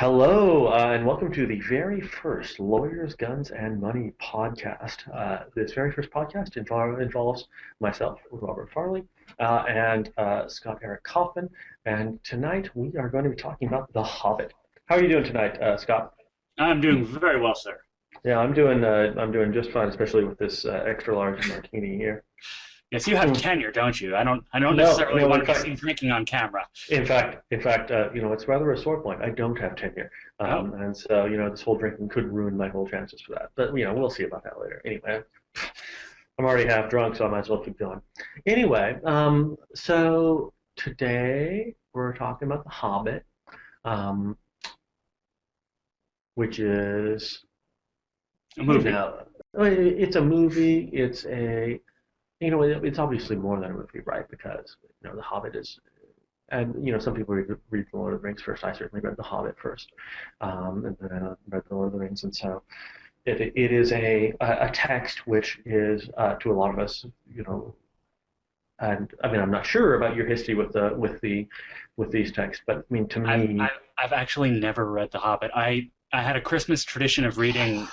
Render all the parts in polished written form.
Hello, and welcome to the very first Lawyers, Guns, and Money podcast. This very first podcast involves myself, Robert Farley, and Scott Eric Kaufman. And tonight we are going to be talking about The Hobbit. How are you doing tonight, Scott? I'm doing very well, sir. Yeah, I'm doing just fine, especially with this extra large martini here. Yes, you have tenure, don't you? I don't No, necessarily no, want in to be fact, seen drinking on camera. in fact, it's rather a sore point. I don't have tenure, Oh, and so this whole drinking could ruin my whole chances for that. But we'll see about that later. Anyway, I'm already half drunk, so I might as well keep going. Anyway, so today we're talking about The Hobbit, um, which is a movie. it's a movie. It's obviously more than a movie, right? Because The Hobbit is, and some people read The Lord of the Rings first. I certainly read The Hobbit first, and then I read The Lord of the Rings, and so it is a text which is to a lot of us, and I mean I'm not sure about your history with these texts, but I mean to I've, me, I've, I've actually never read The Hobbit. I had a Christmas tradition of reading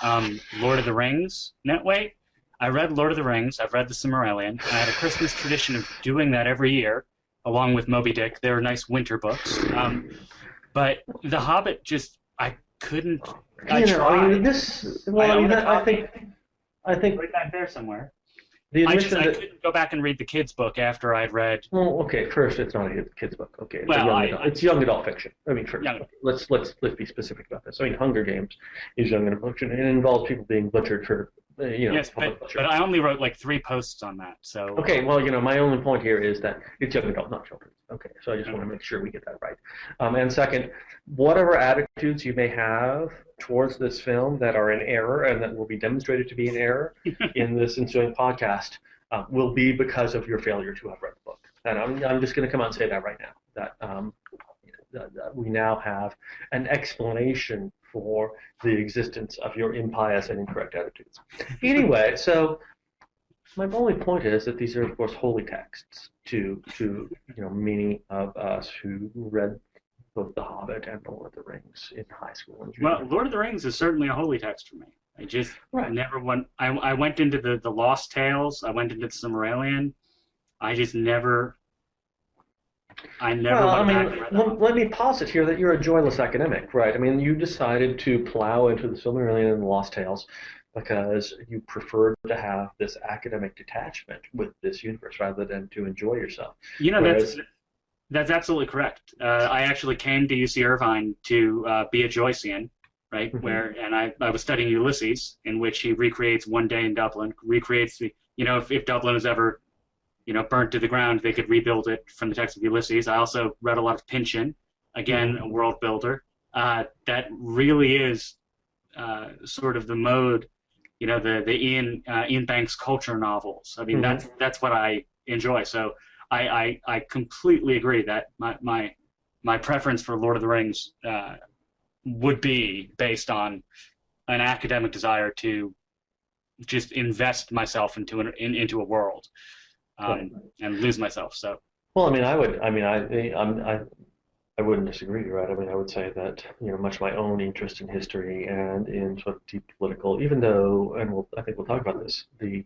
Lord of the Rings. No, wait. I read Lord of the Rings. I've read The Silmarillion. I had a Christmas tradition of doing that every year, along with Moby Dick. They were nice winter books. But The Hobbit I couldn't. I I mean tried. this. I Well, I own mean a I copy think right back there somewhere. the admission I that. couldn't go back and read the kids' book after I'd read. Well, okay. First, it's not a kid's book. Okay, it's a Well, young adult. It's young adult fiction. I mean, first, young. okay, let's be specific about this. I mean, Hunger Games is young adult fiction, and it involves people being butchered for, Yes, public but butchery. I only wrote like 3 posts on that. So Okay, well, my only point here is that it's young adult, not children. Okay, so I just want to make sure we get that right. And second, whatever attitudes you may have towards this film that are in error and that will be demonstrated to be in error in this ensuing podcast will be because of your failure to have read the book. And I'm just going to come out and say that right now, that we now have an explanation for the existence of your impious and incorrect attitudes. Anyway, so my only point is that these are, of course, holy texts to many of us who read both The Hobbit and The Lord of the Rings in high school and well, junior. Lord of the Rings is certainly a holy text for me. I just Right. never went. I went into the Lost Tales. I went into the Silmarillion. I just never. I never Well, I went back mean, and read the Hobbit. let me posit here that you're a joyless academic, right? I mean, you decided to plow into the Silmarillion and the Lost Tales because you preferred to have this academic detachment with this universe rather than to enjoy yourself. You know, Whereas, that's absolutely correct. I actually came to UC Irvine to be a Joycean, right? mhm, And I was studying Ulysses, in which he recreates one day in Dublin, recreates if Dublin is ever burnt to the ground, they could rebuild it from the text of Ulysses. I also read a lot of Pynchon, again, mhm, a world builder. That really is sort of the mode, the Ian Banks culture novels. I mean, mhm. that's what I enjoy. So I completely agree that my preference for Lord of the Rings would be based on an academic desire to just invest myself into a world Right. and lose myself. So Well, I mean, I wouldn't disagree, right? I mean, I would say that, much my own interest in history and in sort of deep political, even though, and I think we'll talk about this, the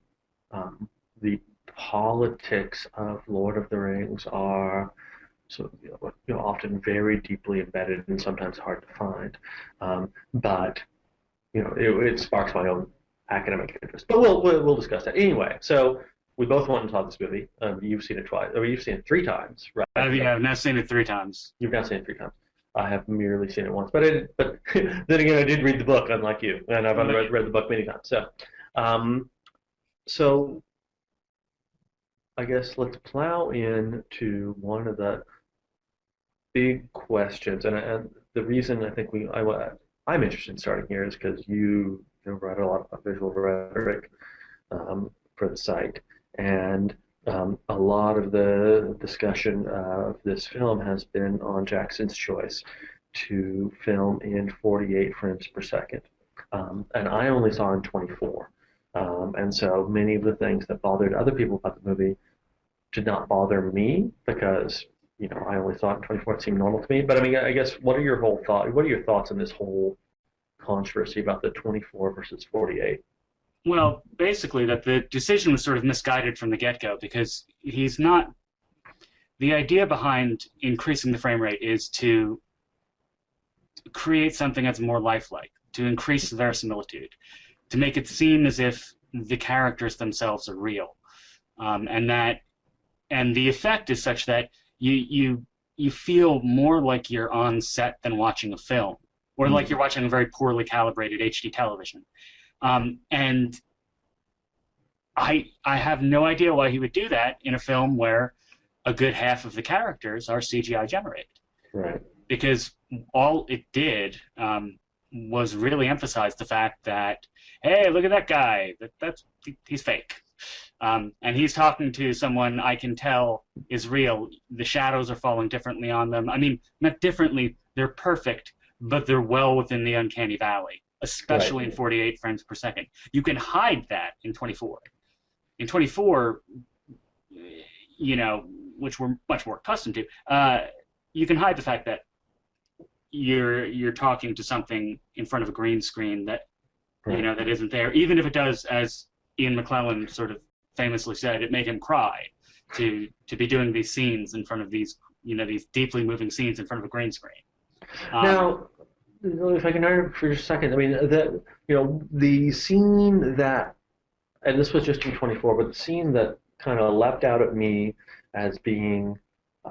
politics of Lord of the Rings are sort of, often very deeply embedded and sometimes hard to find. But, it sparks my own academic interest. But we'll discuss that anyway. So we both went and saw this movie. You've seen it twice, or you've seen it three times, right? I've now seen it 3 times. You've not seen it three times. I have merely seen it once, but then again, I did read the book, unlike you, and I've read the book many times. Um, so I guess let's plow into one of the big questions, and the reason I think I'm interested in starting here is because you write a lot of visual rhetoric for the site, and a lot of the discussion of this film has been on Jackson's choice to film in 48 frames per second, and I only saw in 24, and so many of the things that bothered other people about the movie did not bother me because I only saw it in 24. It seemed normal to me. But I mean, I guess what are your thoughts on this whole controversy about the 24 versus 48? Well, basically, that the decision was sort of misguided from the get-go because he's not. The idea behind increasing the frame rate is to create something that's more lifelike, to increase the verisimilitude, to make it seem as if the characters themselves are real, and the effect is such that you feel more like you're on set than watching a film, or like you're watching a very poorly calibrated HD television. And I have no idea why he would do that in a film where a good half of the characters are CGI generated. Right. Because all it did was really emphasize the fact that, hey, look at that guy. He's fake. And he's talking to someone I can tell is real. The shadows are falling differently on them. I mean, not differently, they're perfect, but they're well within the uncanny valley, especially in 48 frames per second. You can hide that in 24. In 24, which we're much more accustomed to, you can hide the fact that you're talking to something in front of a green screen that that isn't there, even if it does, as Ian McClellan sort of famously said, it made him cry to be doing these scenes in front of these deeply moving scenes in front of a green screen. Now, if I can interrupt for just a second, I mean the scene that, and this was just in 24, but the scene that kind of leapt out at me as being,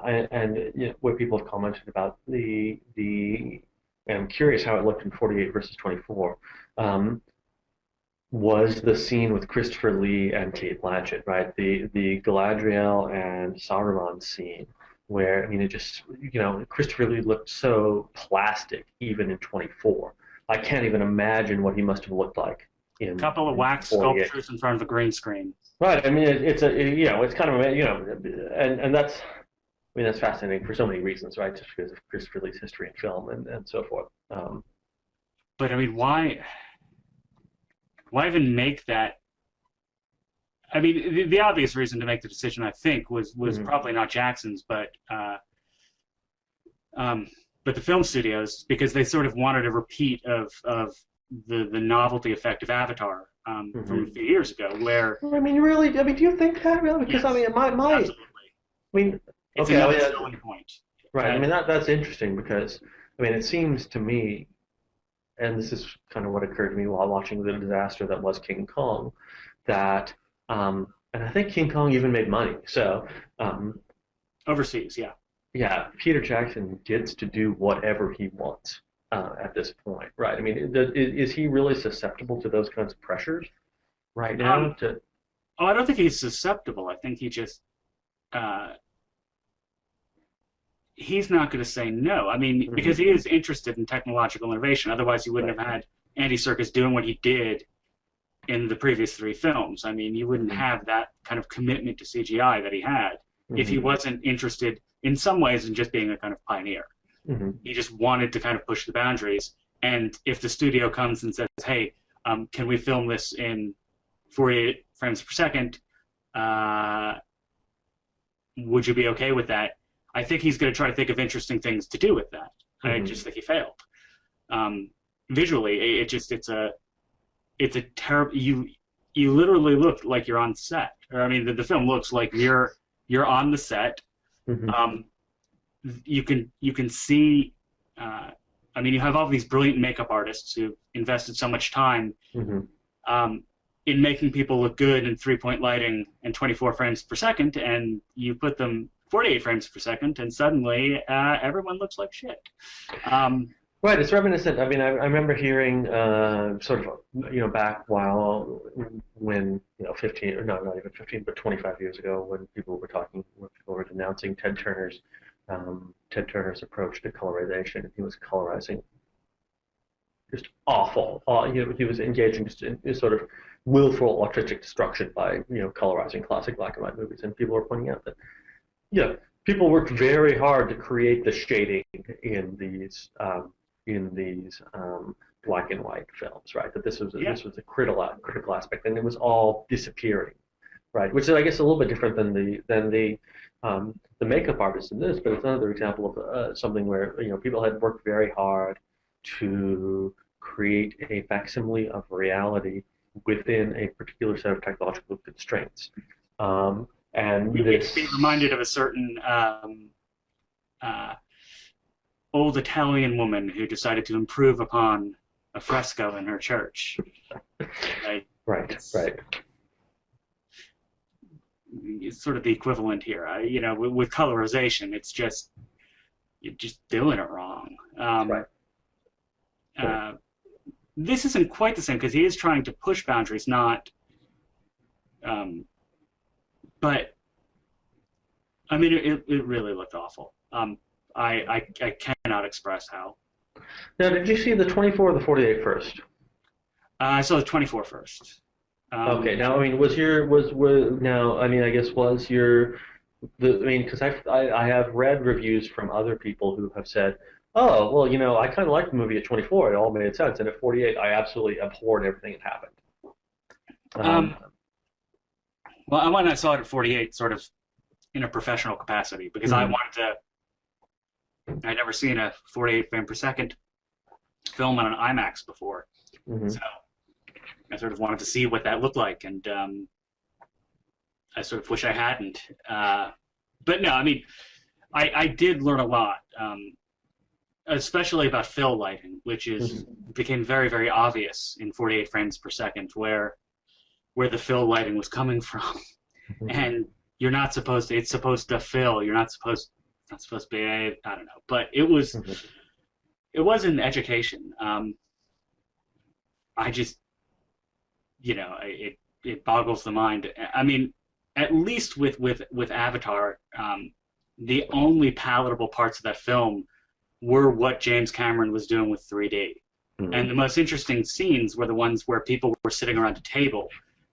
and what people have commented about and I'm curious how it looked in 48 versus 24, was the scene with Christopher Lee and Cate Blanchett, right? The Galadriel and Saruman scene, where it just Christopher Lee looked so plastic even in 24. I can't even imagine what he must have looked like in. A couple of wax sculptures in front of a green screen. Right. I mean, it's kind of and that's. I mean, that's fascinating for so many reasons, right? Just because of Christopher Lee's history in film and so forth. But I mean, why even make that? I mean, the obvious reason to make the decision, I think, was probably not Jackson's, but the film studios, because they sort of wanted a repeat of the novelty effect of Avatar from a few years ago, where. I mean, really? I mean, do you think that really? Because yes, I mean, absolutely. I mean. It's okay, another selling point. Right. I mean, that's interesting because, I mean, it seems to me, and this is kind of what occurred to me while watching the disaster that was King Kong, that, and I think King Kong even made money. So, overseas, yeah. Yeah, Peter Jackson gets to do whatever he wants at this point, right? I mean, is he really susceptible to those kinds of pressures right now? I don't think he's susceptible. I think he just. He's not going to say no. I mean, because he is interested in technological innovation. Otherwise, he wouldn't have had Andy Serkis doing what he did in the previous 3 films. I mean, you wouldn't have that kind of commitment to CGI that he had if he wasn't interested, in some ways, in just being a kind of pioneer. He just wanted to kind of push the boundaries. And if the studio comes and says, hey, can we film this in 48 frames per second? Would you be okay with that? I think he's going to try to think of interesting things to do with that. I just think he failed. Visually, it's a terrible. You literally look like you're on set. Or I mean, the film looks like you're on the set. You can see. I mean, you have all these brilliant makeup artists who invested so much time in making people look good in 3-point lighting and 24 frames per second, and you put them 48 frames per second, and suddenly everyone looks like shit. Right, it's reminiscent. I mean, I remember hearing sort of, back when 15, or no, not even 15, but 25 years ago, when people were denouncing Ted Turner's approach to colorization. He was colorizing just awful. He was engaging just in sort of willful artistic destruction by colorizing classic black and white movies, and people were pointing out that. Yeah, people worked very hard to create the shading in these black and white films, right? That this was a critical aspect, and it was all disappearing, right. Which is, I guess, a little bit different than the makeup artist in this, but it's another example of something where people had worked very hard to create a facsimile of reality within a particular set of technological constraints. And You this be reminded of a certain old Italian woman who decided to improve upon a fresco in her church. Right? right, It's, right. it's sort of the equivalent here. With colorization, it's just you're just doing it wrong. Right. This isn't quite the same because he is trying to push boundaries, not. But I mean, it really looked awful. I cannot express how. Now, did you see the 24 or the 48 first? I saw the 24 first. Okay. Now, I mean, now? I mean, I guess was because I have read reviews from other people who have said, oh, well, I kind of liked the movie at 24. It all made sense, and at 48, I absolutely abhorred everything that happened. Well, when I saw it at 48, sort of in a professional capacity, because I wanted to. I'd never seen a 48 frame per second film on an IMAX before, so I sort of wanted to see what that looked like, and I sort of wish I hadn't. But no, I mean, I did learn a lot, especially about fill lighting, which became very, very obvious in 48 frames per second, where the fill lighting was coming from, and you're not supposed to. It's supposed to fill. You're not supposed to be. I don't know, but it was. It was an education. I just, it boggles the mind. I mean, at least with Avatar, the only palatable parts of that film were what James Cameron was doing with 3D. And the most interesting scenes were the ones where people were sitting around a table,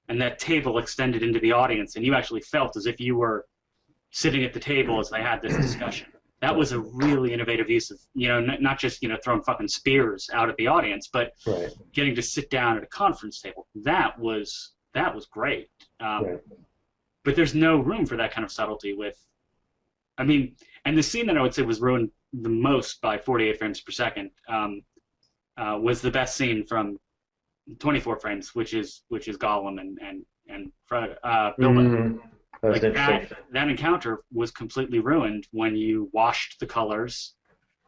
and that table extended into the audience, and you actually felt as if you were sitting at the table as they had this discussion. That was a really innovative use of, not just, throwing fucking spears out at the audience, but getting to sit down at a conference table. That was great. But there's no room for that kind of subtlety and the scene that I would say was ruined the most by 48 frames per second was the best scene from 24 frames, which is Gollum and Bilbo. Like that encounter was completely ruined when you washed the colors,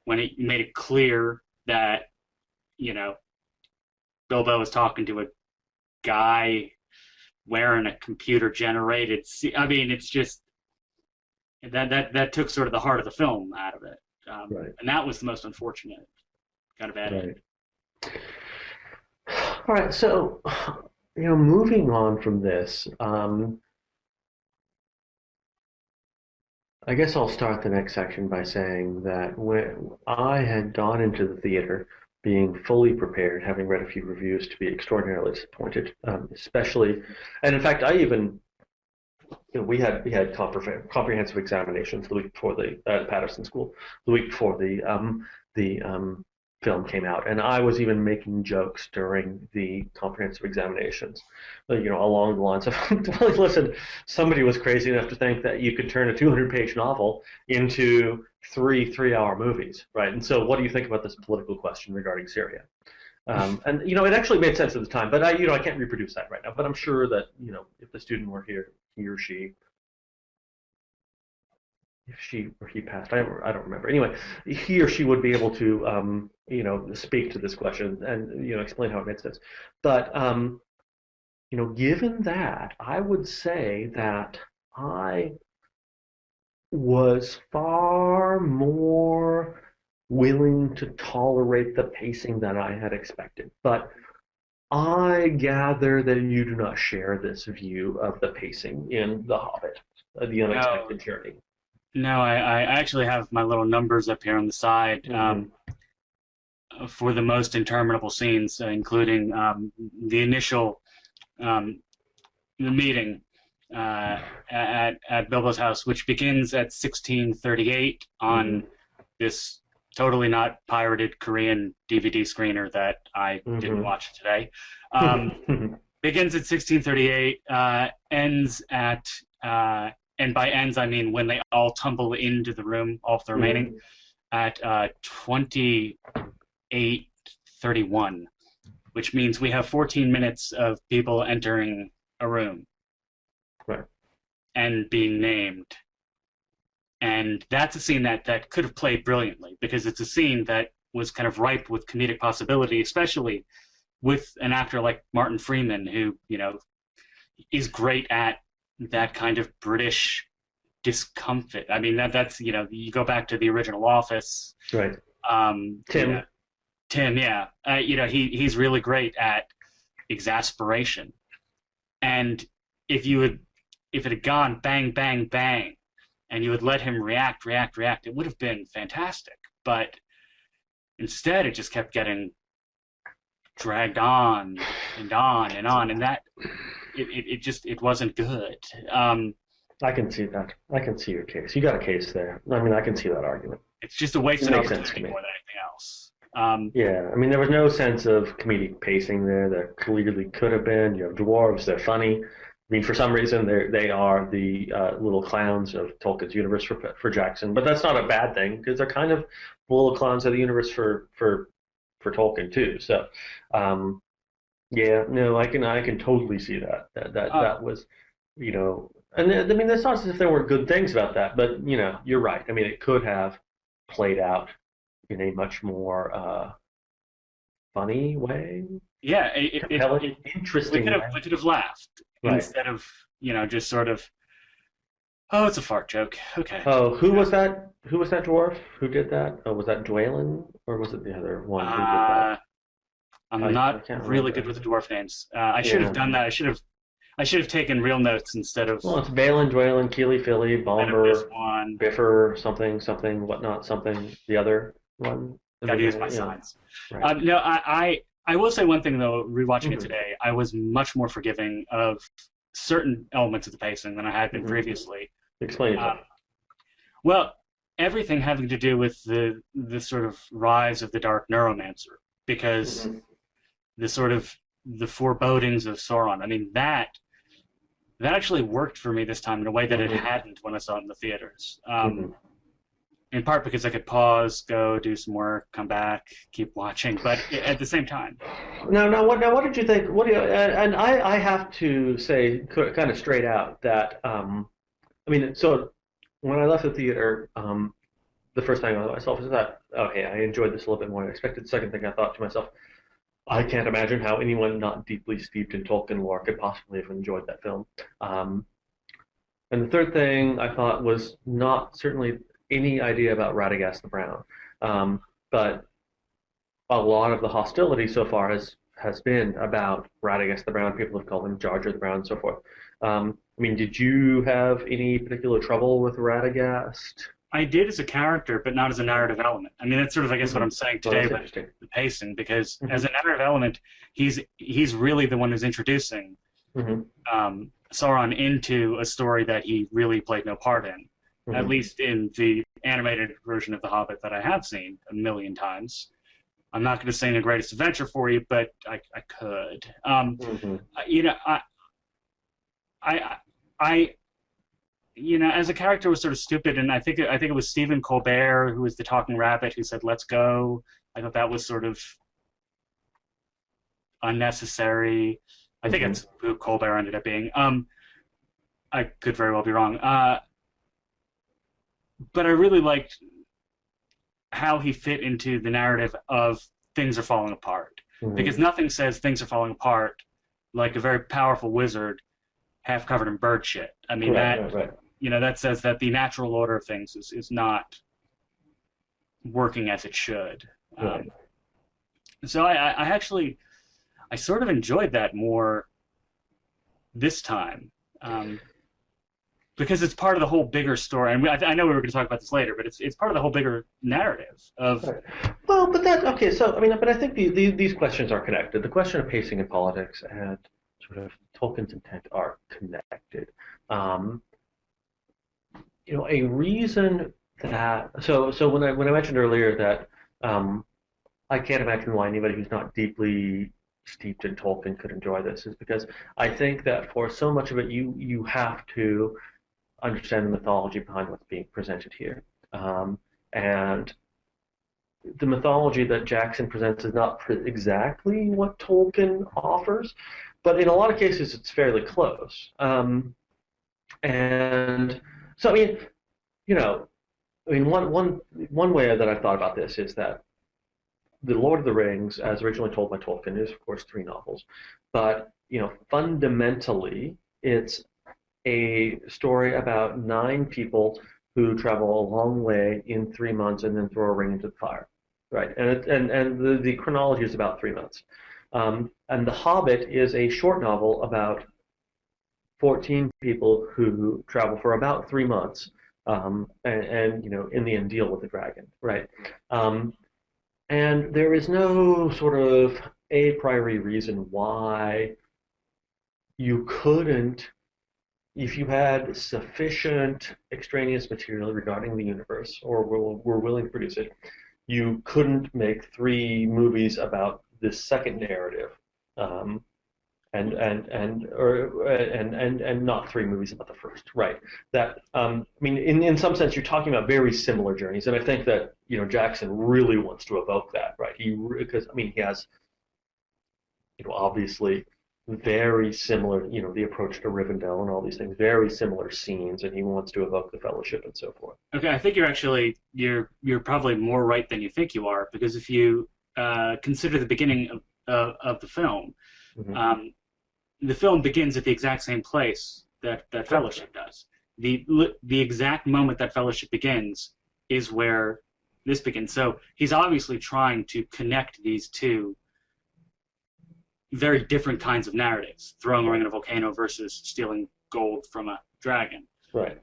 when it made it clear that, Bilbo was talking to a guy wearing a computer-generated. It's just that took sort of the heart of the film out of it, and that was the most unfortunate. Kind of added. All right, so moving on from this. I guess I'll start the next section by saying that when I had gone into the theater being fully prepared, having read a few reviews, to be extraordinarily disappointed, especially, and in fact, I even, we had comprehensive examinations the week before the Patterson School, the week before the film came out, and I was even making jokes during the comprehensive examinations, along the lines of, well, listen, somebody was crazy enough to think that you could turn a 200-page novel into three-hour movies, right? And so, what do you think about this political question regarding Syria? And it actually made sense at the time, but I can't reproduce that right now. But I'm sure that if the student were here, he or she. If she or he passed, I don't remember. Anyway, he or she would be able to, speak to this question and, explain how it made sense. But, given that, I would say that I was far more willing to tolerate the pacing than I had expected. But I gather that you do not share this view of the pacing in The Hobbit, The Unexpected Journey. No, I actually have my little numbers up here on the side for the most interminable scenes, including the initial meeting at Bilbo's house, which begins at 1638 on this totally not pirated Korean DVD screener that I didn't watch today. begins at 1638, ends at, and by ends I mean when they all tumble into the room, all of the remaining, at 28:31, which means we have 14 minutes of people entering a room Right. and being named. And that's a scene that could have played brilliantly, because it's a scene that was kind of ripe with comedic possibility, especially with an actor like Martin Freeman, who, is great at that kind of British discomfort. I mean, that's, you go back to the original Office. Right. Tim. Tim, yeah. He's really great at exasperation. And if it had gone bang, bang, bang, and you had let him react, it would have been fantastic. But instead, it just kept getting dragged on and on and on, and that it wasn't good. I can see that. I can see your case. You got a case there. I mean, I can see that argument. It's just a wasted opportunity more than anything else. Yeah, I mean, there was no sense of comedic pacing there. There clearly could have been. You have dwarves; they're funny. I mean, for some reason, they are the little clowns of Tolkien's universe for Jackson, but that's not a bad thing because they're kind of little clowns of the universe for Tolkien too. So, yeah, no, I can totally see that. That was, and I mean, that's not as if there weren't good things about that, but you're right. I mean, it could have played out in a much more funny way. Yeah, interesting. We could have laughed instead of just sort of, oh, it's a fart joke. Okay. Oh, who was that? Who was that dwarf? Who did that? Oh, was that Dwalin or was it the other one who did that? I'm not really good with the dwarf names. I should have done that. I should have taken real notes instead of. Well, it's Balin, Dwalin, Keely, Philly, Bomber, Biffer, something, whatnot, something. The other one. Gotta use my signs. Right. No, I will say one thing though. Rewatching it today, I was much more forgiving of certain elements of the pacing than I had been previously. Explain it. Well, everything having to do with the sort of rise of the Dark Neuromancer, because the forebodings of Sauron. I mean, that actually worked for me this time in a way that it hadn't when I saw it in the theaters. In part because I could pause, go do some work, come back, keep watching, but at the same time. Now, what did you think? And I have to say, kind of straight out, that I mean, so when I left the theater, the first thing I thought to myself was that, okay, I enjoyed this a little bit more than I expected. The second thing I thought to myself, I can't imagine how anyone not deeply steeped in Tolkien lore could possibly have enjoyed that film. And the third thing I thought was not certainly any idea about Radagast the Brown, but a lot of the hostility so far has been about Radagast the Brown. People have called him Jar Jar the Brown and so forth. I mean, did you have any particular trouble with Radagast? I did as a character, but not as a narrative element. I mean, that's sort of, I guess, what I'm saying today about the pacing, because as a narrative element, he's really the one who's introducing Sauron into a story that he really played no part in, at least in the animated version of The Hobbit that I have seen a million times. I'm not going to sing The Greatest Adventure for you, but I could. As a character was sort of stupid, and I think it was Stephen Colbert who was the talking rabbit who said, "Let's go." I thought that was sort of unnecessary. I think it's who Colbert ended up being. I could very well be wrong. But I really liked how he fit into the narrative of things are falling apart. Because nothing says things are falling apart like a very powerful wizard half covered in bird shit. I mean, that says that the natural order of things is not working as it should. So I sort of enjoyed that more this time. Because it's part of the whole bigger story, and I know we were going to talk about this later, but it's part of the whole bigger narrative of. Well, but that's okay. So I mean, but I think these questions are connected. The question of pacing in politics and sort of Tolkien's intent are connected. A reason that so when I mentioned earlier that I can't imagine why anybody who's not deeply steeped in Tolkien could enjoy this, is because I think that for so much of it, you have to understand the mythology behind what's being presented here. And the mythology that Jackson presents is not exactly what Tolkien offers, but in a lot of cases, it's fairly close. And so, I mean, one way that I've thought about this is that the Lord of the Rings, as originally told by Tolkien, is of course 3 novels, but fundamentally, it's a story about 9 people who travel a long way in 3 months and then throw a ring into the fire, right? And the chronology is about 3 months. And The Hobbit is a short novel about 14 people who travel for about 3 months, and in the end deal with the dragon, right? And there is no sort of a priori reason why you couldn't, if you had sufficient extraneous material regarding the universe, or were willing to produce it, you couldn't make 3 movies about this second narrative, and not 3 movies about the first, right? That I mean, in some sense, you're talking about very similar journeys, and I think that Jackson really wants to evoke that, right? Because I mean, he has obviously very similar, the approach to Rivendell and all these things, very similar scenes, and he wants to evoke the Fellowship and so forth. Okay, I think you're probably more right than you think you are, because if you consider the beginning of the film, Mm-hmm. The film begins at the exact same place that Fellowship does. The exact moment that Fellowship begins is where this begins. So he's obviously trying to connect these 2 very different kinds of narratives: throwing a ring in a volcano versus stealing gold from a dragon. Right.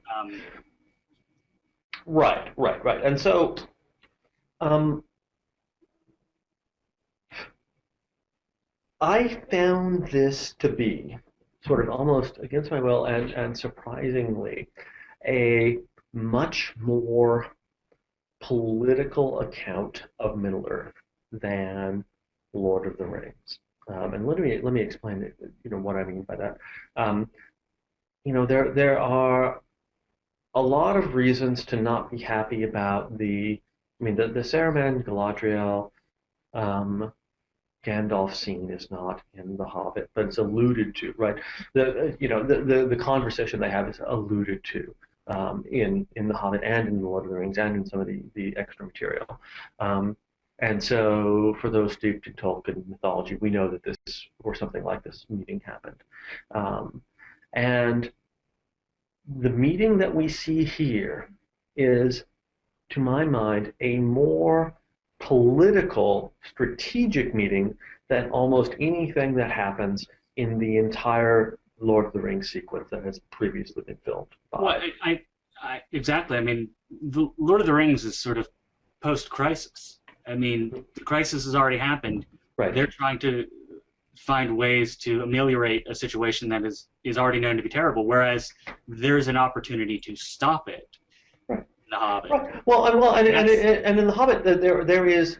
Right. And so, I found this to be sort of almost against my will and surprisingly a much more political account of Middle-earth than Lord of the Rings. And let me explain it, what I mean by that. There are a lot of reasons to not be happy about the Saruman, Galadriel, Gandalf scene is not in The Hobbit, but it's alluded to, right? The conversation they have is alluded to in The Hobbit and in The Lord of the Rings and in some of the extra material. And so, for those steeped in Tolkien mythology, we know that this or something like this meeting happened. And the meeting that we see here is, to my mind, a more political, strategic meeting than almost anything that happens in the entire Lord of the Rings sequence that has previously been filmed. Well, exactly. I mean, the Lord of the Rings is sort of post-crisis. I mean, the crisis has already happened. Right. They're trying to find ways to ameliorate a situation that is already known to be terrible, whereas there's an opportunity to stop it. The Hobbit. Right. Well, and in The Hobbit, there is,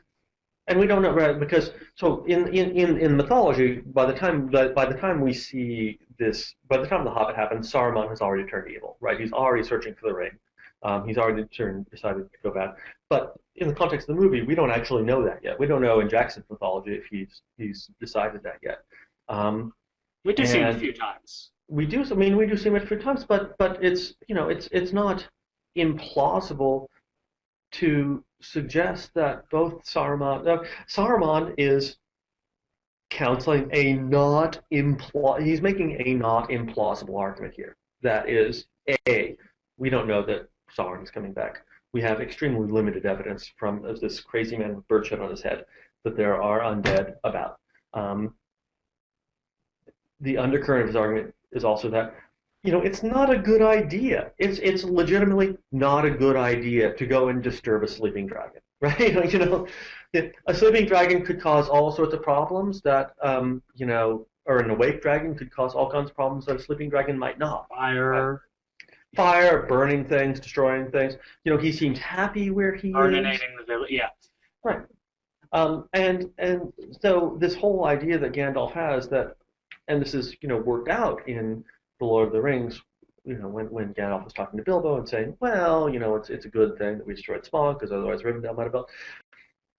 and we don't know, right? Because so in mythology, by the time we see this, by the time The Hobbit happens, Saruman has already turned evil, right? He's already searching for the ring. He's already decided to go bad. But in the context of the movie, we don't actually know that yet. We don't know in Jackson's mythology if he's decided that yet. We do see him a few times. We do. I mean, we do see him a few times, but it's it's not implausible to suggest that both Saruman is counseling he's making a not implausible argument here. That is, we don't know that Sauron is coming back. We have extremely limited evidence from this crazy man with bird shit on his head that there are undead about. The undercurrent of his argument is also that it's not a good idea. It's legitimately not a good idea to go and disturb a sleeping dragon, right? A sleeping dragon could cause all sorts of problems that or an awake dragon could cause all kinds of problems that a sleeping dragon might not. Fire, burning things, destroying things. He seems happy where he is. Originating the village, yeah. Right. And so this whole idea that Gandalf has that, and this is worked out in the Lord of the Rings, when Gandalf was talking to Bilbo and saying, well, it's a good thing that we destroyed Smaug because otherwise Rivendell might have built.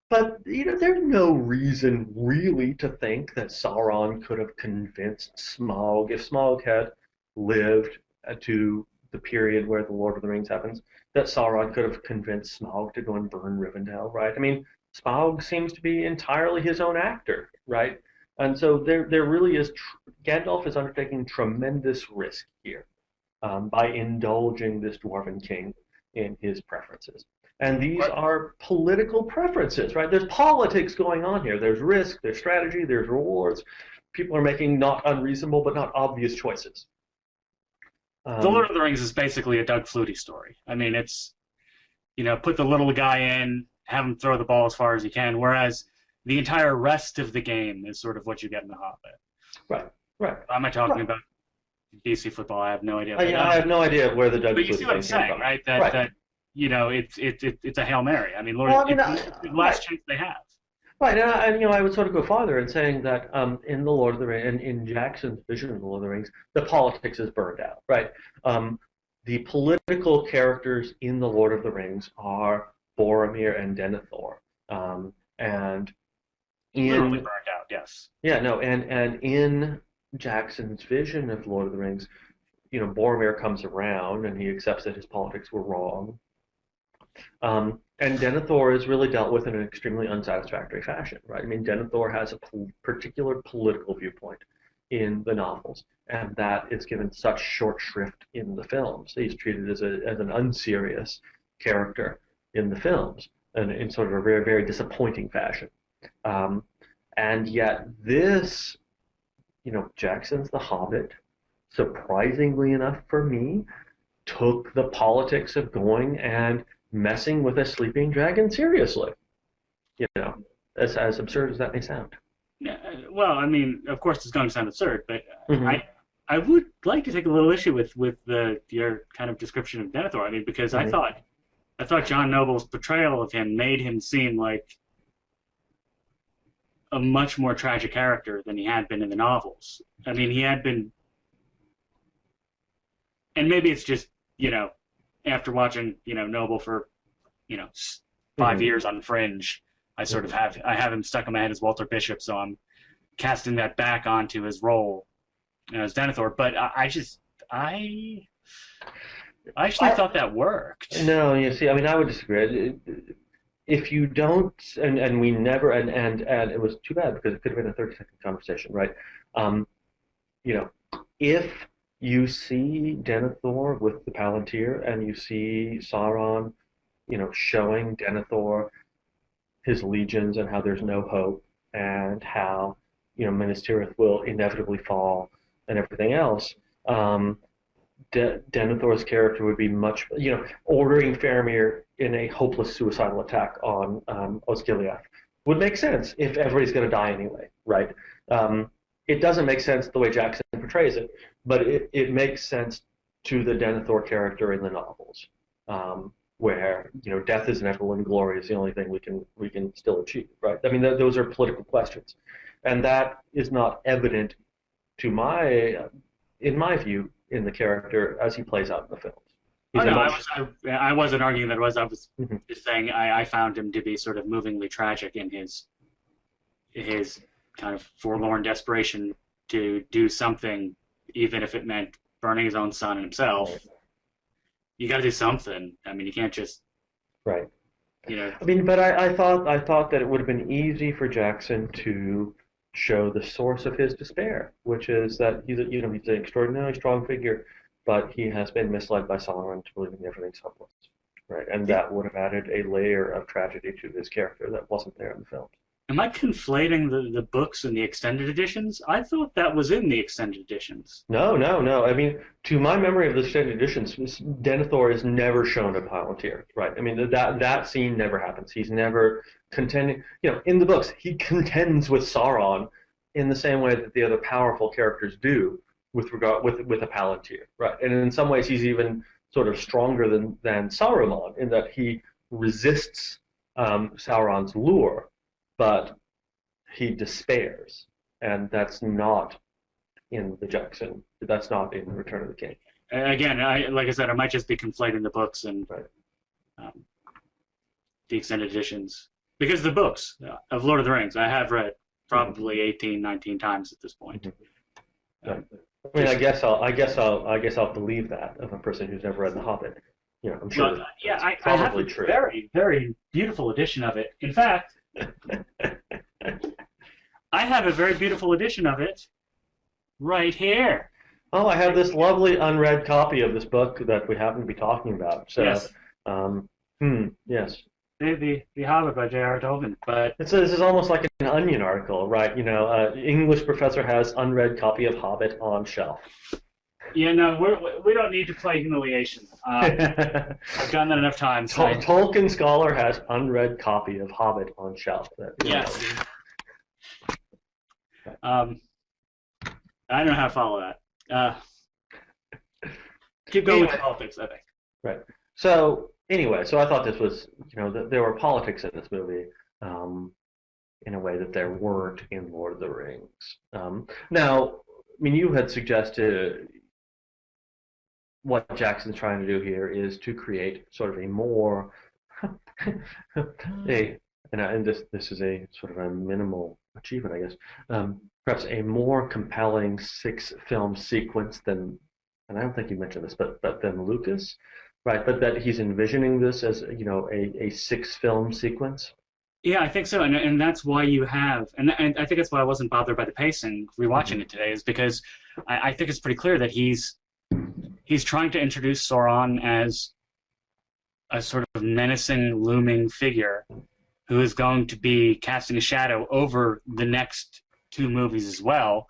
But there's no reason really to think that Sauron could have convinced Smaug if Smaug had lived to the period where the Lord of the Rings happens, that Sauron could have convinced Smaug to go and burn Rivendell, right? I mean, Smaug seems to be entirely his own actor, right? And so there really is, Gandalf is undertaking tremendous risk here by indulging this dwarven king in his preferences. And these are political preferences, right? There's politics going on here. There's risk, there's strategy, there's rewards. People are making not unreasonable but not obvious choices. The Lord of the Rings is basically a Doug Flutie story. I mean, it's, put the little guy in, have him throw the ball as far as he can, whereas the entire rest of the game is sort of what you get in The Hobbit. Right. Am I talking about DC football? I have no idea. I have no idea where the Doug Flutie But you see what I'm saying, right? That it's a Hail Mary. I mean, it's the last chance they have. Right, and I would sort of go farther in saying that in the Lord of the Rings, and in Jackson's vision of the Lord of the Rings, the politics is burned out, right? The political characters in the Lord of the Rings are Boromir and Denethor, and literally burned out, yes. Yeah, no, and in Jackson's vision of Lord of the Rings, Boromir comes around and he accepts that his politics were wrong. And Denethor is really dealt with in an extremely unsatisfactory fashion, right? I mean, Denethor has a particular political viewpoint in the novels, and that is given such short shrift in the films. He's treated as an unserious character in the films, and in sort of a very, very disappointing fashion. And yet this, Jackson's The Hobbit, surprisingly enough for me, took the politics of going and messing with a sleeping dragon seriously. As absurd as that may sound. Yeah, well, I mean, of course it's going to sound absurd, but I would like to take a little issue with your kind of description of Denethor. I mean, because I thought John Noble's portrayal of him made him seem like a much more tragic character than he had been in the novels. I mean, he had been, and maybe it's just, after watching, Noble for, 5 years on Fringe, I sort of have him stuck in my head as Walter Bishop, so I'm casting that back onto his role as Denethor. But I actually thought that worked. No, you see, I mean, I would disagree. If you don't, and we never, and it was too bad because it could have been a 30-second conversation, right? If you see Denethor with the Palantir, and you see Sauron, showing Denethor his legions and how there's no hope, and how, Minas Tirith will inevitably fall, and everything else, Denethor's character would be much, ordering Faramir in a hopeless suicidal attack on Osgiliath would make sense if everybody's going to die anyway, right? It doesn't make sense the way Jackson portrays it, but it makes sense to the Denethor character in the novels, where death is inevitable and glory is the only thing we can still achieve, right? I mean, those are political questions, and that is not evident in my view, in the character as he plays out in the films. I wasn't arguing that it was. I was just saying I found him to be sort of movingly tragic in his kind of forlorn desperation to do something, even if it meant burning his own son and himself. Right. You got to do something. I mean, you can't just. Right. I mean, but I thought that it would have been easy for Jackson to show the source of his despair, which is that he's an extraordinarily strong figure, but he has been misled by Sauron to believing everything's hopeless, right? And that would have added a layer of tragedy to his character that wasn't there in the films. Am I conflating the books and the extended editions? I thought that was in the extended editions. No. I mean, to my memory of the extended editions, Denethor is never shown a Palantir, right? I mean, that scene never happens. He's never contending. In the books, he contends with Sauron in the same way that the other powerful characters do with a Palantir, right? And in some ways, he's even sort of stronger than Saruman in that he resists Sauron's lure. but he despairs, and that's not in the Jackson. That's not in Return of the King. Again, like I said, I might just be conflating the books and Right. The extended editions, because the books of Lord of the Rings I have read probably 18, 19 times at this point. Right. I mean, I guess I'll believe that of a person who's never read The Hobbit. You know, I'm sure. Well, yeah, I have probably a true. very, very beautiful edition of it. In fact, I have a very beautiful edition of it right here. Oh, I have this lovely unread copy of this book that we happen to be talking about. So, Yes. Yes. The Hobbit by J.R. Tolkien, but This is almost like an Onion article, right? You know, English professor has unread copy of Hobbit on shelf. yeah, no, we don't need to play humiliation. I've done that enough times. Tolkien scholar has unread copy of Hobbit on shelf. Yes. I don't know how to follow that. Keep going with politics, I think. Right. So anyway, so I thought this was, you know, there were politics in this movie in a way that there weren't in Lord of the Rings. Now, I mean, you had suggested what Jackson's trying to do here is to create sort of a more and this is a sort of a minimal achievement, I guess. Perhaps a more compelling 6-film sequence than, and I don't think you mentioned this, but than Lucas, right? But that he's envisioning this as, you know, a 6-film sequence. Yeah, I think so, and that's why you have, and I think that's why I wasn't bothered by the pacing rewatching it today, is because I think it's pretty clear that he's trying to introduce Sauron as a sort of menacing, looming figure who is going to be casting a shadow over the next 2 movies as well,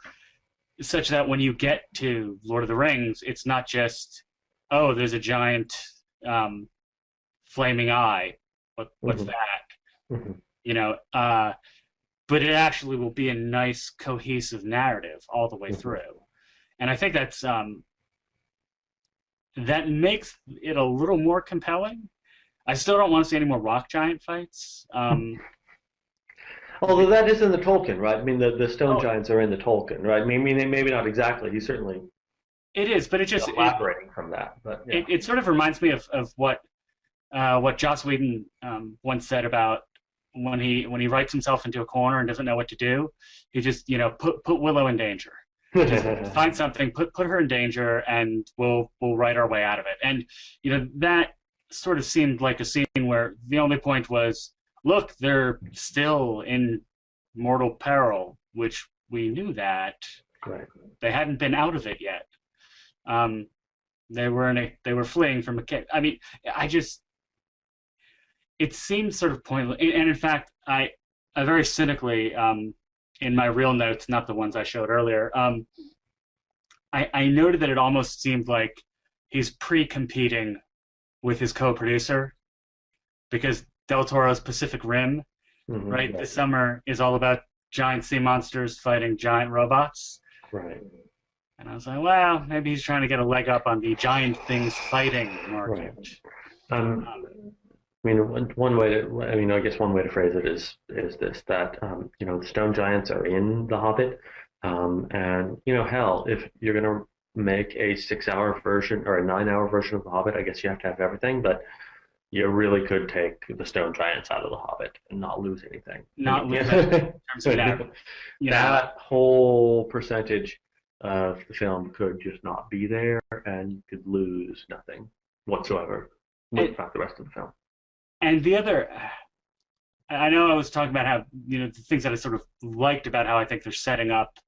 such that when you get to Lord of the Rings, it's not just, oh, there's a giant flaming eye. What's that? You know, but it actually will be a nice, cohesive narrative all the way through. And I think that's that makes it a little more compelling. I still don't want to see any more rock giant fights. Although that is in the Tolkien, right? I mean, the stone giants are in the Tolkien, right? I mean, maybe not exactly. He's certainly it is, but it just elaborating from that. But yeah. it sort of reminds me of what Joss Whedon once said about when he writes himself into a corner and doesn't know what to do. He just, you know, put Willow in danger. Just find something, put her in danger, and we'll write our way out of it. And you know, that sort of seemed like a scene where the only point was, look, they're still in mortal peril, which we knew that. Right. They hadn't been out of it yet. They were fleeing from a kid. I mean, it seemed sort of pointless. And in fact, I very cynically, in my real notes, not the ones I showed earlier, I noted that it almost seemed like he's pre-competing with his co-producer, because Del Toro's Pacific Rim, right, this summer is all about giant sea monsters fighting giant robots. Right. And I was like, well, maybe he's trying to get a leg up on the giant things fighting market. Right. I mean, I guess one way to phrase it is this, that you know, the stone giants are in The Hobbit, and you know, hell, if you're gonna make a 6-hour version or a 9-hour version of The Hobbit, I guess you have to have everything, but you really could take the stone giants out of The Hobbit and not lose anything. Not lose anything in terms of that whole percentage of the film could just not be there, and you could lose nothing whatsoever with the rest of the film. And the other, I know I was talking about how, you know, the things that I sort of liked about how I think they're setting up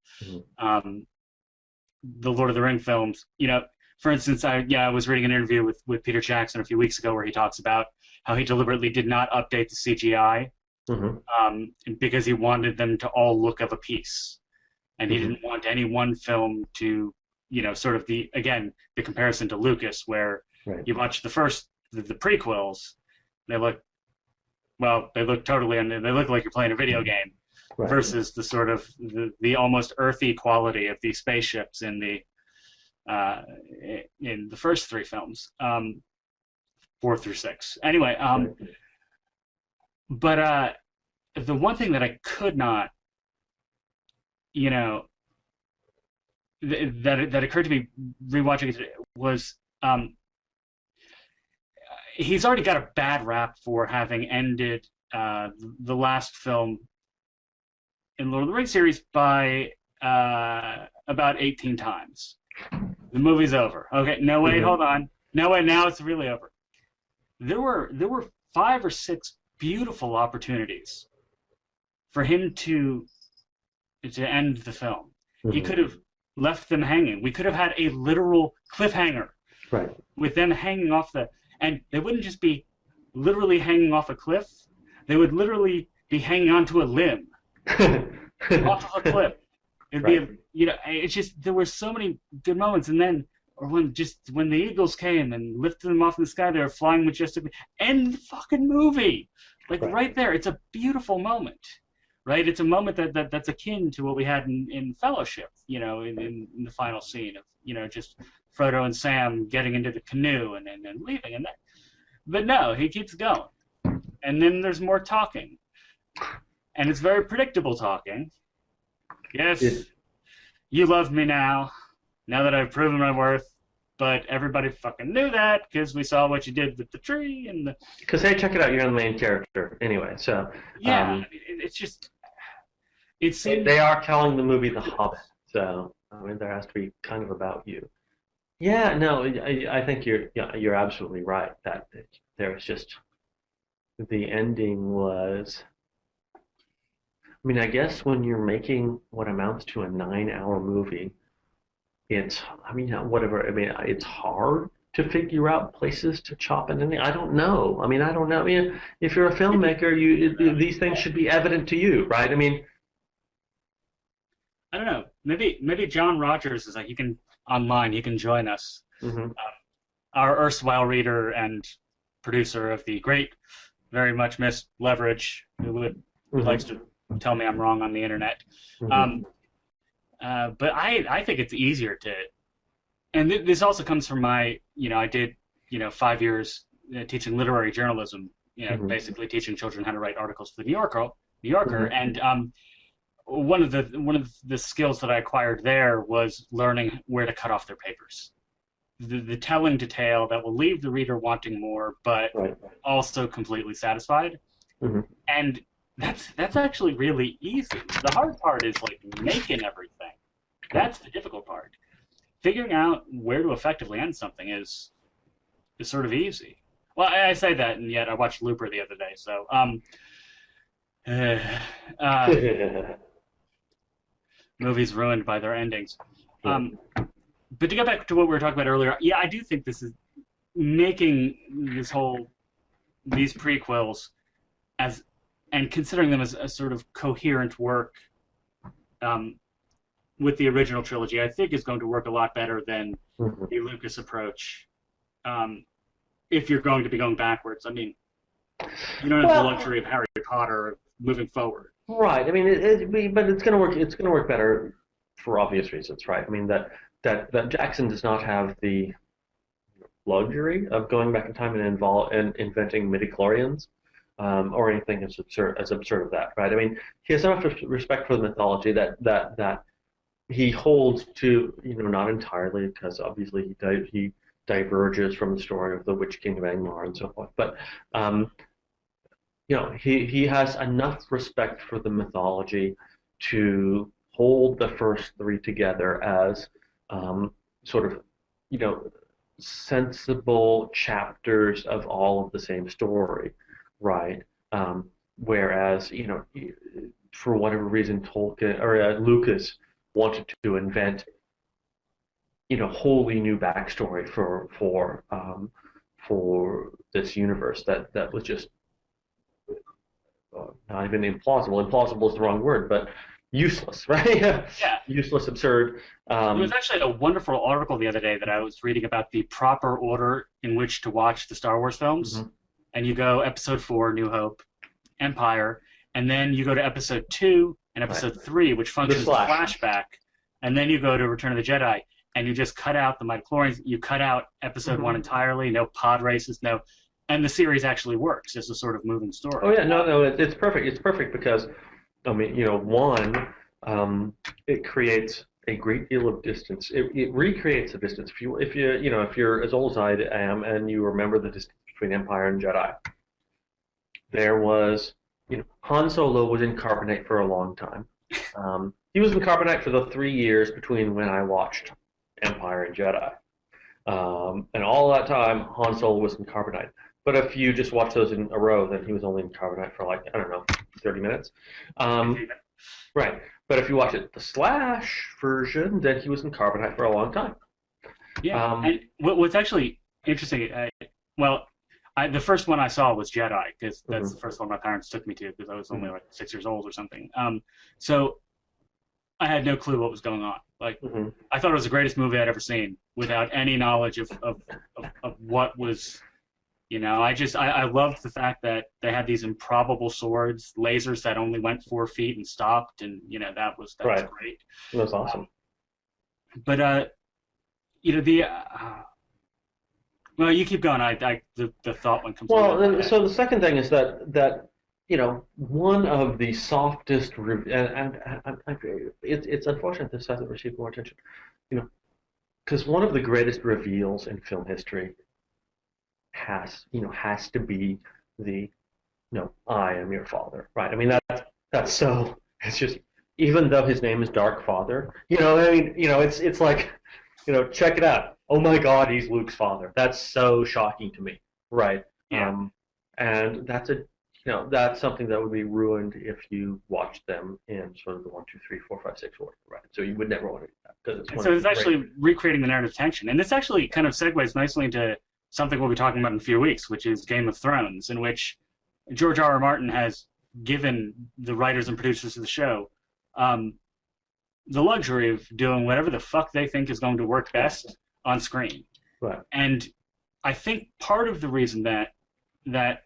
the Lord of the Ring films. You know, for instance, I was reading an interview with Peter Jackson a few weeks ago where he talks about how he deliberately did not update the CGI because he wanted them to all look of a piece. And he didn't want any one film to, you know, sort of the comparison to Lucas, where you watch the prequels, they look totally, and they look like you're playing a video game, versus the sort of the almost earthy quality of these spaceships in the first 3 films, 4 through 6. Anyway, but the one thing that I could not, you know, that occurred to me rewatching it was he's already got a bad rap for having ended the last film in Lord of the Rings series by about 18 times. The movie's over. Okay, no wait, hold on. No wait, now it's really over. There were 5 or 6 beautiful opportunities for him to end the film. He could have left them hanging. We could have had a literal cliffhanger, right, with them hanging off and they wouldn't just be literally hanging off a cliff. They would literally be hanging onto a limb off of a cliff. It'd right. be, it's just, there were so many good moments. And then, or when the eagles came and lifted them off in the sky, they were flying majestically. End the fucking movie. Like right there, it's a beautiful moment. Right? It's a moment that's akin to what we had in Fellowship, in the final scene of, just Frodo and Sam getting into the canoe and leaving. But no, he keeps going. And then there's more talking. And it's very predictable talking. Yes, you love me now that I've proven my worth. But everybody fucking knew that because we saw what you did with the tree and Because, hey, check it out, you're the main character anyway, so... Yeah, it's just... It seems... They are calling the movie The Hobbit, so, there has to be kind of about you. Yeah, no, I think you're absolutely right, that there's just... The ending was... I guess when you're making what amounts to a 9-hour movie, it's hard to figure out places to chop an ending. I don't know. If you're a filmmaker, these things should be evident to you, right? I don't know. Maybe John Rogers is like, you can join us. Our erstwhile reader and producer of the great, very much missed Leverage, who likes to tell me I'm wrong on the internet. But I think it's easier to, and this also comes from my, I did, 5 years teaching literary journalism, basically teaching children how to write articles for the New Yorker, and one of the skills that I acquired there was learning where to cut off their papers. The telling detail that will leave the reader wanting more, but also completely satisfied. And that's actually really easy. The hard part is like making everything. That's the difficult part. Figuring out where to effectively end something is sort of easy. Well, I say that, and yet I watched Looper the other day, so movies ruined by their endings. But to get back to what we were talking about earlier, yeah, I do think this is making these prequels and considering them as a sort of coherent work with the original trilogy, I think is going to work a lot better than the Lucas approach. If you're going to be going backwards, you don't have the luxury of Harry Potter moving forward. Right. But it's going to work. It's going to work better for obvious reasons, right? That Jackson does not have the luxury of going back in time and inventing midichlorians. Or anything as absurd as that, right? He has enough respect for the mythology that he holds to, not entirely, because obviously he diverges from the story of the Witch King of Angmar and so forth. But he has enough respect for the mythology to hold the first 3 together as sort of, sensible chapters of all of the same story. Right. Whereas, for whatever reason, Tolkien or Lucas wanted to invent, wholly new backstory for this universe that was just not even implausible. Implausible is the wrong word, but useless, right? Yeah. Useless, absurd. There was actually a wonderful article the other day that I was reading about the proper order in which to watch the Star Wars films. And you go Episode 4, New Hope, Empire, and then you go to Episode 2 and Episode 3, which functions as a flashback, and then you go to Return of the Jedi, and you just cut out the midichlorians. You cut out Episode 1 entirely, no pod races, no. and the series actually works as a sort of moving story. Oh yeah, no, it's perfect. It's perfect because, I mean, one, it creates a great deal of distance. It recreates the distance. If you're as old as I am and you remember the distance between Empire and Jedi, there was, Han Solo was in carbonite for a long time. He was in carbonite for the 3 years between when I watched Empire and Jedi. And all that time, Han Solo was in carbonite. But if you just watch those in a row, then he was only in carbonite for like, I don't know, 30 minutes. Right. But if you watch it the Slash version, then he was in carbonite for a long time. Yeah. And what's actually interesting, the first one I saw was Jedi, because that's the first one my parents took me to, because I was only like 6 years old or something. So I had no clue what was going on. Like, I thought it was the greatest movie I'd ever seen, without any knowledge of what was. I loved the fact that they had these improbable swords, lasers that only went 4 feet and stopped, and that was great. That was awesome. But well, you keep going. The thought one comes. Well, so the second thing is that one of the softest and it's unfortunate this hasn't received more attention, because one of the greatest reveals in film history has to be the I am your father, right? I mean that's so, it's just, even though his name is Dark Father, it's like, check it out. Oh my God, he's Luke's father. That's so shocking to me, right? Yeah. And that's something that would be ruined if you watched them in sort of the 1, 2, 3, 4, 5, 6 order, right? So you would never want to do that, because it's actually recreating the narrative tension, and this actually kind of segues nicely into something we'll be talking about in a few weeks, which is Game of Thrones, in which George R. R. Martin has given the writers and producers of the show the luxury of doing whatever the fuck they think is going to work best on screen. Right. And I think part of the reason that the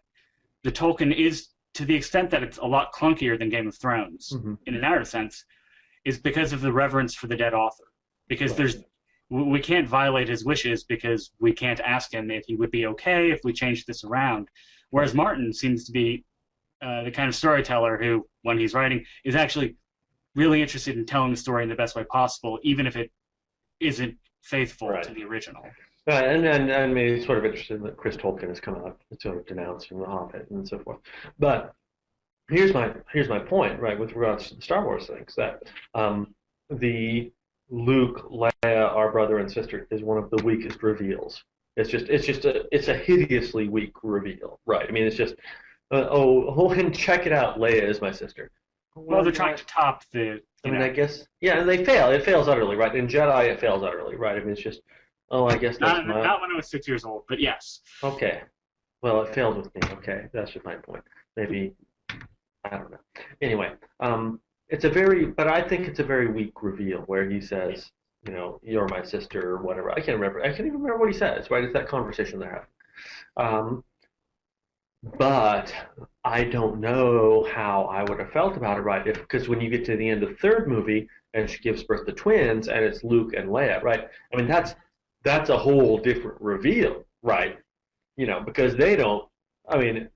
Tolkien is, to the extent that it's a lot clunkier than Game of Thrones, in a narrative sense, is because of the reverence for the dead author. Because we can't violate his wishes, because we can't ask him if he would be okay if we changed this around. Whereas Martin seems to be the kind of storyteller who, when he's writing, is actually really interested in telling the story in the best way possible, even if it isn't faithful to the original. Right, and he's sort of interested that Chris Tolkien has come out sort of denouncing The Hobbit and so forth. But here's my point, right, with regards to the Star Wars things, that the Luke, Leia, our brother and sister, is one of the weakest reveals. It's a hideously weak reveal, right? I mean, it's just, and check it out, Leia is my sister. Well, they're trying to top the. I guess, yeah, and they fail. It fails utterly, right? In Jedi, it fails utterly, right? I mean, it's just, I guess that's not when I was 6 years old, but yes. Okay. Well, it failed with me. Okay, that's just my point. Maybe, I don't know. Anyway, but I think it's a very weak reveal where he says, you're my sister or whatever. I can't even remember what he says, right? It's that conversation they're having. But I don't know how I would have felt about it, right? Because when you get to the end of the third movie and she gives birth to twins and it's Luke and Leia, right? I mean, that's a whole different reveal, right? Because they don't, I mean,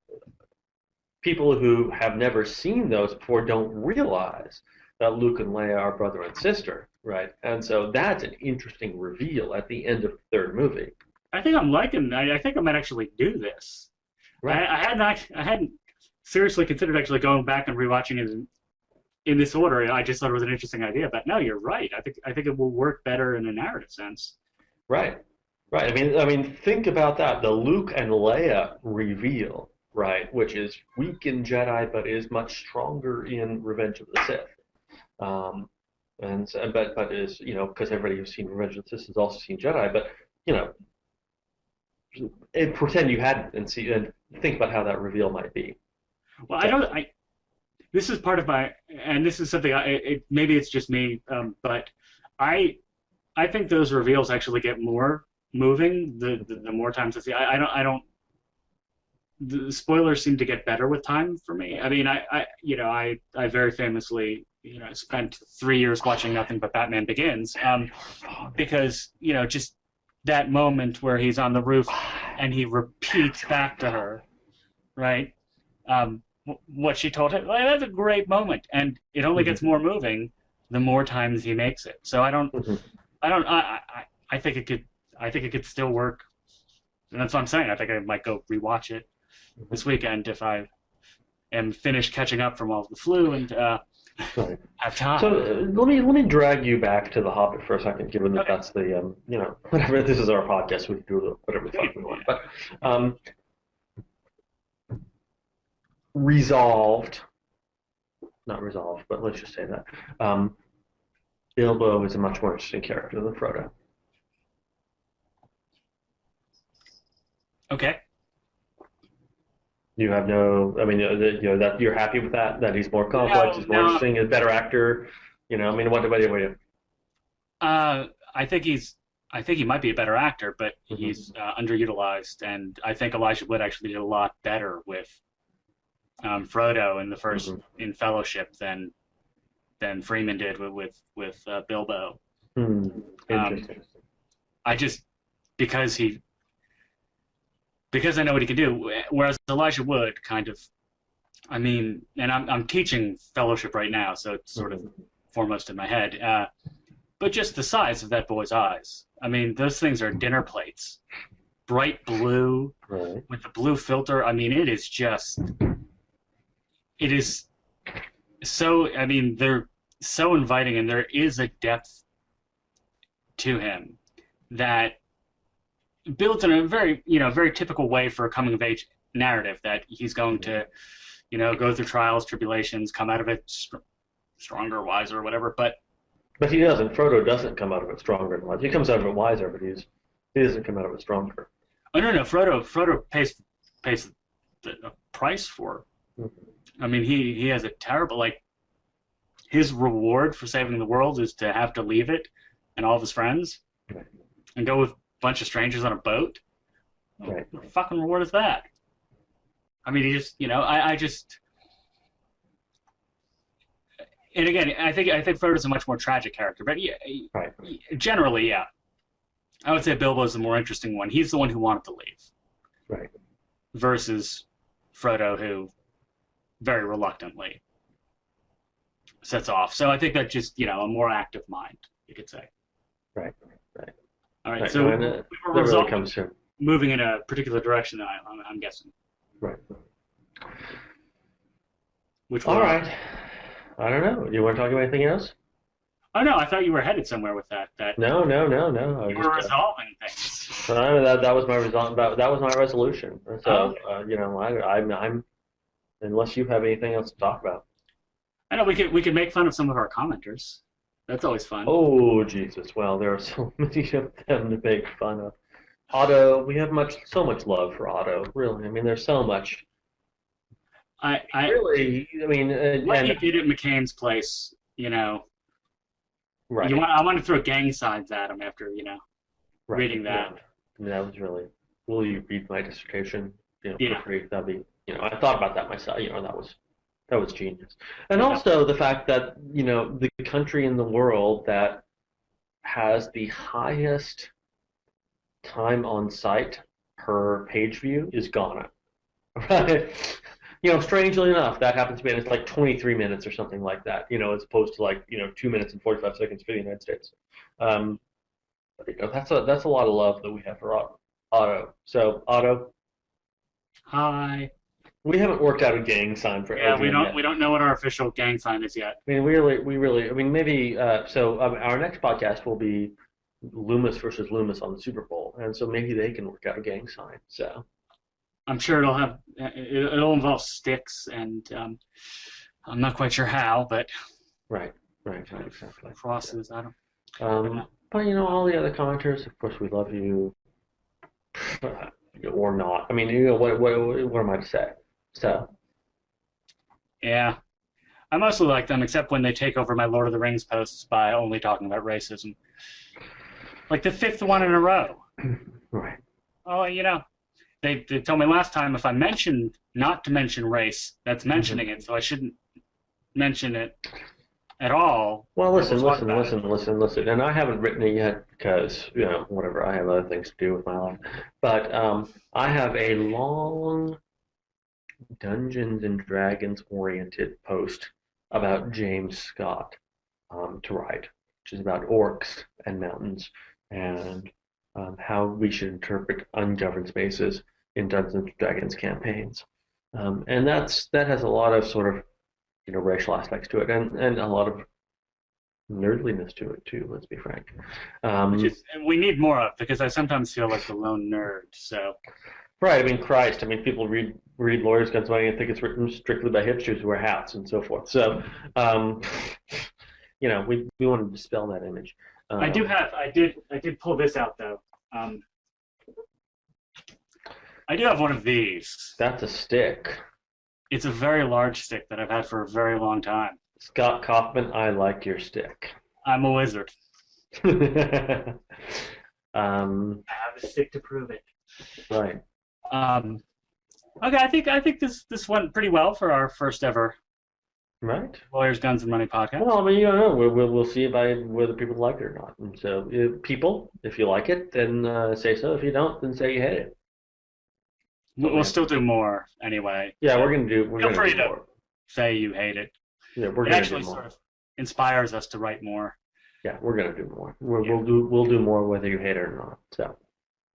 people who have never seen those before don't realize that Luke and Leia are brother and sister, right? And so that's an interesting reveal at the end of the third movie. I think I think I might actually do this. Right. I hadn't seriously considered actually going back and rewatching it in this order. I just thought it was an interesting idea. But no, you're right. I think it will work better in a narrative sense. Right. I mean, think about that. The Luke and Leia reveal, right, which is weak in Jedi but is much stronger in Revenge of the Sith. But is, because everybody who's seen Revenge of the Sith has also seen Jedi, but pretend you hadn't and think about how that reveal might be. Well, this is part of my, and this is something maybe it's just me, but I think those reveals actually get more moving the more times I see. I don't. The spoilers seem to get better with time for me. I mean, I very famously spent 3 years watching nothing but Batman Begins, because just that moment where he's on the roof and he repeats back to her, right, what she told him. Like, that's a great moment, and it only gets more moving the more times he makes it. So I think it could still work, and that's what I'm saying. I think I might go rewatch it this weekend if I am finished catching up from all the flu and have time. So let me drag you back to The Hobbit for a second, given that that's the whatever, this is our podcast, we can do whatever the fuck we want. But not resolved, but let's just say that Bilbo is a much more interesting character than Frodo. Okay. You have no, I mean, that you're happy with that? That he's more complex, he's more interesting, a better actor. I mean, what do you? I think he might be a better actor, but he's underutilized, and I think Elijah Wood actually did a lot better with Frodo in the first in Fellowship than Freeman did with Bilbo. Interesting. Because I know what he can do, whereas Elijah Wood kind of, I mean, and I'm teaching Fellowship right now, so it's sort of foremost in my head. But just the size of that boy's eyes. I mean, those things are dinner plates. Bright blue with the blue filter. I mean, it is so, I mean, they're so inviting, and there is a depth to him that built in a very, very typical way for a coming of age narrative, that he's going to, go through trials, tribulations, come out of it stronger, wiser, whatever. But he doesn't. Frodo doesn't come out of it stronger and wiser. He comes out of it wiser, but he doesn't come out of it stronger. Oh no, Frodo pays the price for it. I mean, he has a terrible, like, his reward for saving the world is to have to leave it and all of his friends and go with bunch of strangers on a boat. What fucking reward is that? I mean, he just, I just, and again, I think Frodo's a much more tragic character, but generally, I would say Bilbo's the more interesting one. He's the one who wanted to leave, versus Frodo, who very reluctantly sets off. So I think that just, a more active mind, you could say. Right. All right, so we were moving in a particular direction, I'm guessing. Right. All right. I don't know. Do you want to talk about anything else? Oh, no, I thought you were headed somewhere with that. No. You were resolving things. That was my that was my resolution. So, I'm unless you have anything else to talk about. I know we could make fun of some of our commenters. That's always fun. Oh, Jesus. Well, there are so many of them to make fun of. Otto, we have so much love for Otto, really. I mean, there's so much. What he did at McCain's place, Right. I want to throw gang signs at him after, reading that. Yeah. I mean, that was really, will you read my dissertation? For free? That'd be, I thought about that myself. That was genius. And also the fact that, the country in the world that has the highest time on site per page view is Ghana. Right? Strangely enough, that happens to be, and it's like 23 minutes or something like that, as opposed to 2 minutes and 45 seconds for the United States. That's a lot of love that we have for Otto. So, Otto. Hi. We haven't worked out a gang sign for LGM yet. We don't know what our official gang sign is yet. I mean, maybe. Our next podcast will be Loomis versus Loomis on the Super Bowl, and so maybe they can work out a gang sign. So I'm sure it'll involve sticks, and I'm not quite sure how, but right, exactly. Crosses, I don't. But all the other commenters, of course, we love you, or not. I mean, what am I to say? So. Yeah. I mostly like them, except when they take over my Lord of the Rings posts by only talking about racism. Like the 5th one in a row. Right. Oh, they told me last time if I mentioned not to mention race, that's mentioning it, so I shouldn't mention it. at all, Well, we'll listen, talk about it. listen. And I haven't written it yet because, whatever, I have other things to do with my life. But I have a long Dungeons and Dragons oriented post about James Scott to write, which is about orcs and mountains and how we should interpret ungoverned spaces in Dungeons and Dragons campaigns. And that has a lot of sort of racial aspects to it and a lot of nerdliness to it too. Let's be frank. Which is we need more of, because I sometimes feel like the lone nerd. So Right. I mean, Christ. I mean, people read Lawyers, Guns, Money and think it's written strictly by hipsters who wear hats and so forth. So, we want to dispel that image. I did pull this out though. I do have one of these. That's a stick. It's a very large stick that I've had for a very long time. Scott Kaufman, I like your stick. I'm a wizard. I I have a stick to prove it. Right. Okay, I think this went pretty well for our first ever Right. Lawyers, Guns, and Money podcast. Well, I mean, you don't know. We'll see whether people like it or not. And so, people, if you like it, then say so. If you don't, then say you hate it. We'll still do more anyway. Yeah, so we're gonna do. feel free to say you hate it. Yeah, we're It gonna actually do more. sort of inspires us to write more. Yeah, we're gonna do more. We'll do more whether you hate it or not. So.